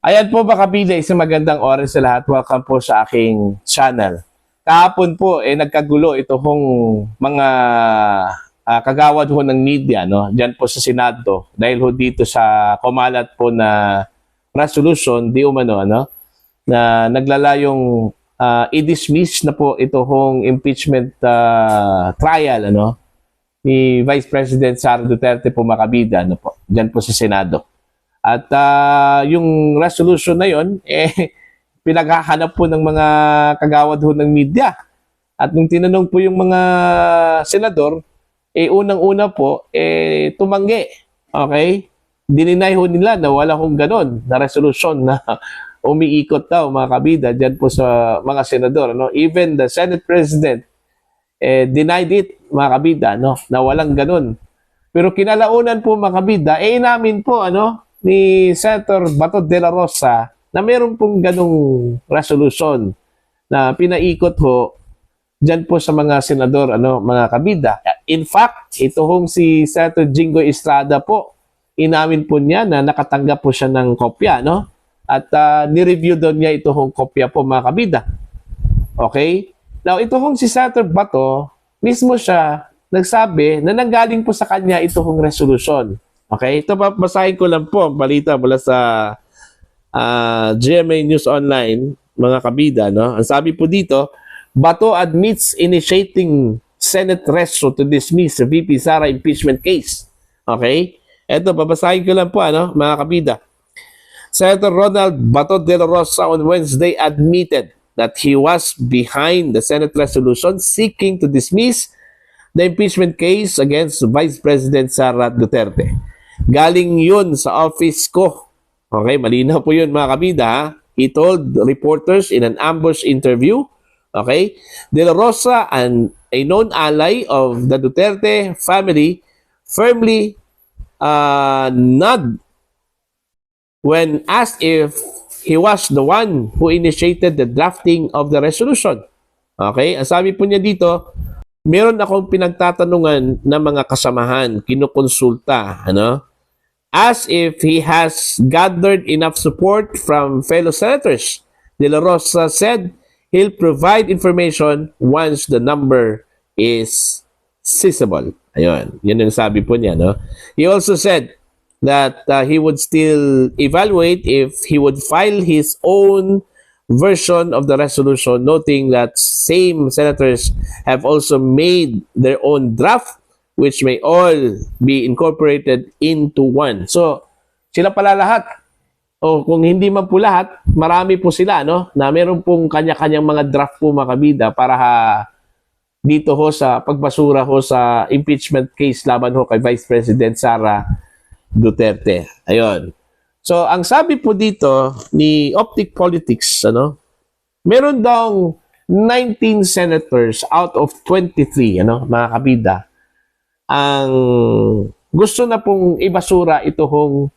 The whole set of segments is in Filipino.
Ayan po mga kabila, isang magandang oras sa lahat. Welcome po sa aking channel. Kahapon po, nagkagulo ito hong mga kagawad ho ng media, no? Diyan po sa Senado. Dahil ho dito sa kumalat po na resolution, di umano, ano? Na naglalayong i-dismiss na po ito hong impeachment trial, ano? Ni Vice President Sara Duterte po makabida, ano po? Diyan po sa Senado. At yung resolution na yon pinaghahanap po ng mga kagawad ho ng media. At nung tinanong po yung mga senador, unang-una po, tumanggi. Okay? Dininay ho nila na wala hong ganon na resolution na umiikot daw mga kabida dyan po sa mga senador. No? Even the Senate President denied it mga kabida, no? Na walang ganon. Pero kinalaunan po mga kabida, inamin po ni Senator Bato de la Rosa na meron pong ganong resolution na pinaikot ho dyan po sa mga senador, mga kabida. In fact, ito hong si Senator Jingo Estrada po, inamin po niya na nakatanggap po siya ng kopya, no? At nireview doon niya ito hong kopya po mga kabida. Okay? Now, ito hong si Senator Bato, mismo siya nagsabi na nanggaling po sa kanya ito hong resolution. Okay, ito basahin ko lang po ang balita mula sa GMA News Online, mga kabida. No? Ang sabi po dito, Bato admits initiating Senate reso to dismiss the VP Sara impeachment case. Okay, ito babasahin ko lang po, mga kabida. Senator Ronald Bato de la Rosa on Wednesday admitted that he was behind the Senate resolution seeking to dismiss the impeachment case against Vice President Sara Duterte. Galing yun sa office ko. Okay, malinaw po yun mga kabida. Ha? He told reporters in an ambush interview, okay, De La Rosa, a known ally of the Duterte family, firmly nod when asked if he was the one who initiated the drafting of the resolution. Okay, ang sabi po niya dito, meron akong pinagtatanungan na mga kasamahan, kinukonsulta, as if he has gathered enough support from fellow senators. De La Rosa said he'll provide information once the number is seizable. Ayun, yun yung sabi po niya. No? He also said that he would still evaluate if he would file his own version of the resolution, noting that same senators have also made their own draft which may all be incorporated into one. So, sila pala lahat. O kung hindi man po lahat, marami po sila, na meron pong kanya-kanyang mga draft po mga kabida para dito ho sa pagbasura ho sa impeachment case laban ho kay Vice President Sara Duterte. Ayun. So, ang sabi po dito ni Optic Politics, meron daw 19 senators out of 23, mga kabida, ang gusto na pong ibasura ito hong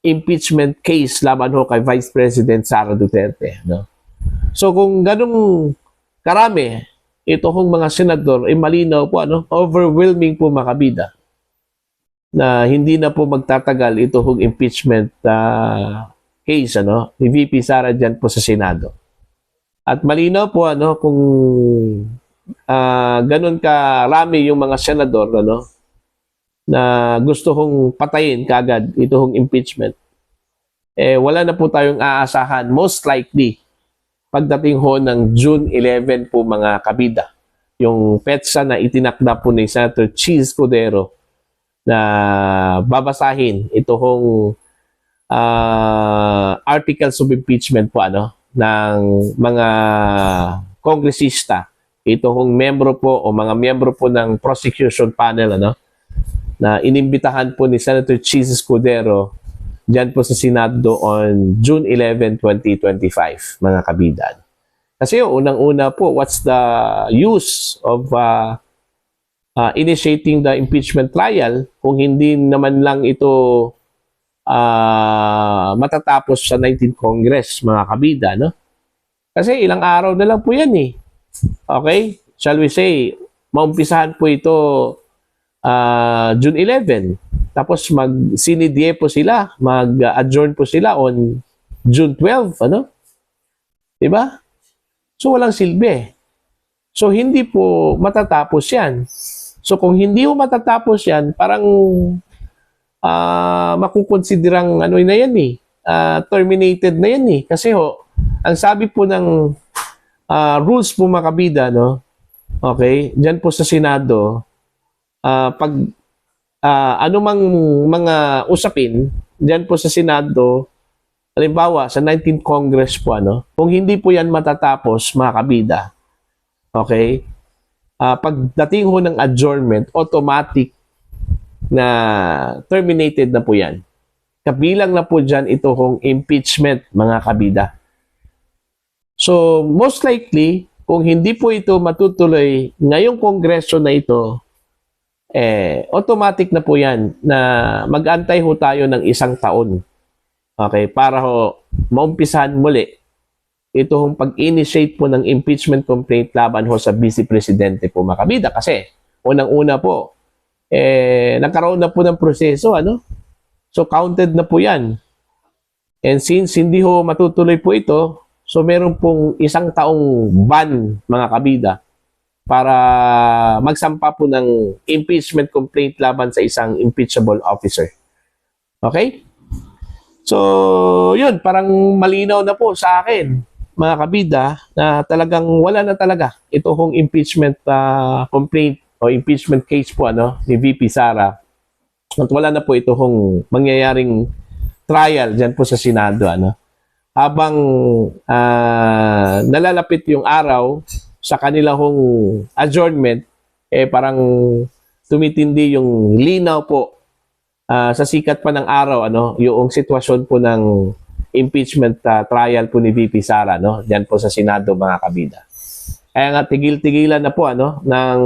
impeachment case laban ho kay Vice President Sara Duterte. No? So kung ganung karami, ito hong mga senador, malinaw po, overwhelming po makabida na hindi na po magtatagal ito hong impeachment case ni VP Sara dyan po sa Senado. At malinaw po kung ganun karami yung mga senador na gusto kong patayin kagad itong impeachment, wala na po tayong aasahan most likely pagdating ho ng June 11 po mga kabida. Yung petsa na itinakda po ni Senator Cheese Cordero na babasahin itong articles of impeachment po ng mga kongresista. Ito hong membro po o mga membro po ng prosecution panel na inimbitahan po ni Senator Cheese Cordero dyan po sa Senado on June 11, 2025, mga kabidan. Kasi unang-una po, what's the use of initiating the impeachment trial kung hindi naman lang ito matatapos sa 19th Congress, mga kabida, Kasi ilang araw na lang po yan eh. Okay? Shall we say, maumpisahan po ito June 11. Tapos mag-sinidye po sila, mag-adjourn po sila on June 12, ano? 'Di ba? So walang silbi. So hindi po matatapos 'yan. So kung hindi mo matatapos 'yan, parang makukonsiderang ano na 'yan eh, terminated na 'yan eh. Kasi ang sabi po ng rules po mga kabida, no? Okay, diyan po sa Senado, pag anumang mga usapin diyan po sa Senado, halimbawa sa 19th Congress po, ano, kung hindi po yan matatapos mga kabida, okay, pagdating ho ng adjournment, automatic na terminated na po yan. Kabilang na po dyan ito hong impeachment mga kabida. So most likely, kung hindi po ito matutuloy ngayong kongreso na ito, automatic na po yan na mag-antay ho tayo ng 1 taon. Okay, para maumpisahan muli ito hong pag-initiate po ng impeachment complaint laban ho sa Vice Presidente po mga kabida. Kasi unang-una po, nagkaroon na po ng proseso, ano? So counted na po yan. And since hindi ho matutuloy po ito, so meron pong 1 taong ban mga kabida para magsampa po ng impeachment complaint laban sa isang impeachable officer. Okay? So, yun, parang malinaw na po sa akin, mga kabida, na talagang wala na talaga ito hong impeachment complaint o impeachment case po ano, ni VP Sara. At wala na po ito hong mangyayaring trial dyan po sa Senado. Ano? Habang nalalapit yung araw sa kanila hong adjournment, parang tumitindi yung linaw po sa sikat pa ng araw, ano, yung sitwasyon po ng impeachment trial po ni VP Sara, no, diyan po sa Senado mga kabida. Kaya nga tigil-tigilan na po ano ng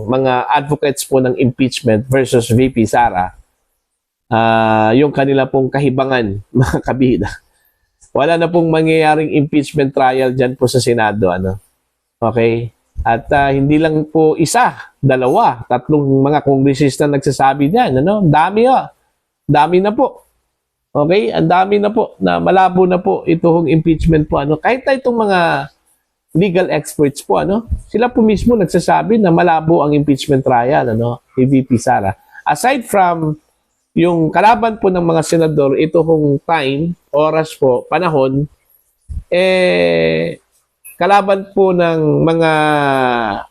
mga advocates po ng impeachment versus VP Sara yung kanila pong kahibangan mga kabida. Wala na pong mangyayaring impeachment trial diyan po sa Senado, ano. Okay? At hindi lang po 1, 2, 3 mga kongresista nagsasabi niyan, ano? Dami Dami na po. Okay? Ang dami na po na malabo na po itong impeachment po, ano. Kahit na itong mga legal experts po, ano, sila po mismo nagsasabi na malabo ang impeachment trial, ano, ni VP Sara. Aside from yung kalaban po ng mga senador, ito hong time, oras po, panahon, kalaban po ng mga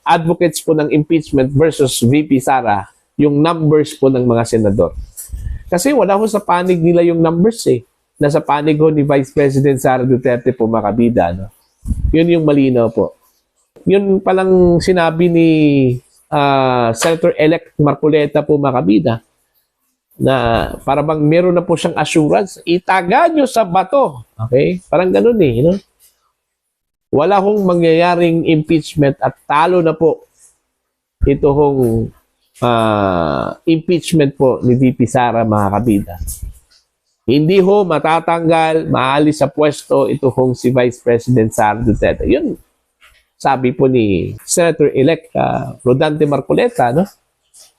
advocates po ng impeachment versus VP Sara, yung numbers po ng mga senador. Kasi wala ho sa panig nila yung numbers eh. Nasa panig ho ni Vice President Sara Duterte po mga kabida. No? Yun yung malinaw po. Yun palang sinabi ni Senator-elect Marcoleta po mga kabida na para bang meron na po siyang assurance, itaga nyo sa bato. Okay? Parang ganun eh. You know? Wala hong mangyayaring impeachment at talo na po ito hong impeachment po ni VP Sara mga kabida. Hindi ho matatanggal, maalis sa pwesto ito hong si Vice President Sara Duterte. Yun, sabi po ni Senator-elect Rodante Marcoleta, no?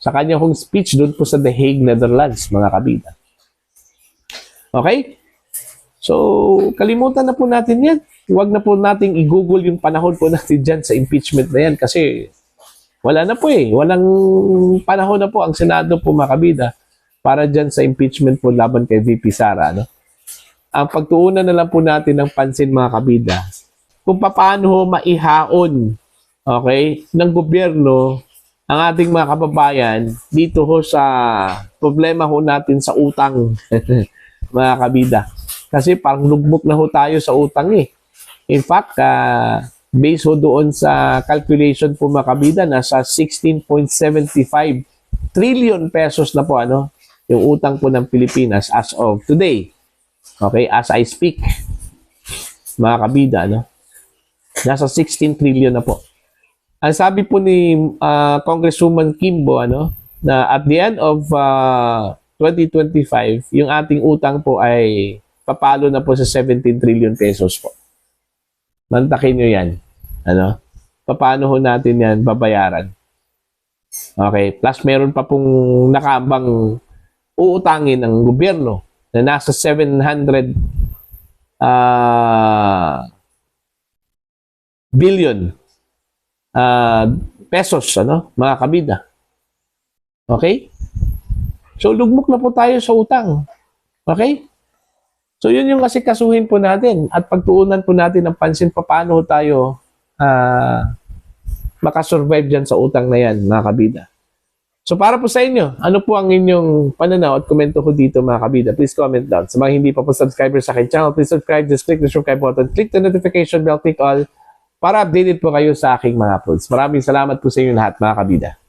Sa kanya hong speech doon po sa The Hague, Netherlands, mga kabida. Okay? So, kalimutan na po natin yan. Huwag na po nating i-google yung panahon po natin dyan sa impeachment na yan kasi wala na po eh. Walang panahon na po ang Senado po mga kabida para dyan sa impeachment po laban kay VP Sara. No? Ang pagtuunan na lang po natin ng pansin mga kabida kung paano maihaon, okay, ng gobyerno ang ating mga kababayan dito ho sa problema ho natin sa utang mga kabida. Kasi parang lugmok na ho tayo sa utang eh. In fact, based ho doon sa calculation po mga kabida, nasa 16.75 trillion pesos na po ano, yung utang po ng Pilipinas as of today. Okay, as I speak, mga kabida, no? Nasa 16 trillion na po. Ang sabi po ni Congresswoman Kimbo, ano, na at the end of 2025, yung ating utang po ay papalo na po sa 17 trillion pesos po. Mantakin nyo yan. Ano? Paano ho natin yan babayaran? Okay. Plus, meron pa pong nakaambang uutangin ng gobyerno na nasa 700 billion pesos, ano, mga kabida. Okay? So, lugmok na po tayo sa utang. Okay? So, yun yung asikasuhin po natin at pagtuunan po natin ng pansin paano tayo makasurvive dyan sa utang na yan, mga kabida. So, para po sa inyo, ano po ang inyong pananaw at komento ko dito, mga kabida? Please comment down. Sa mga hindi pa po subscriber sa akin channel, please subscribe. Just click the subscribe button. Click the notification bell. Click all para updated po kayo sa aking mga uploads. Maraming salamat po sa inyo lahat, mga kabida.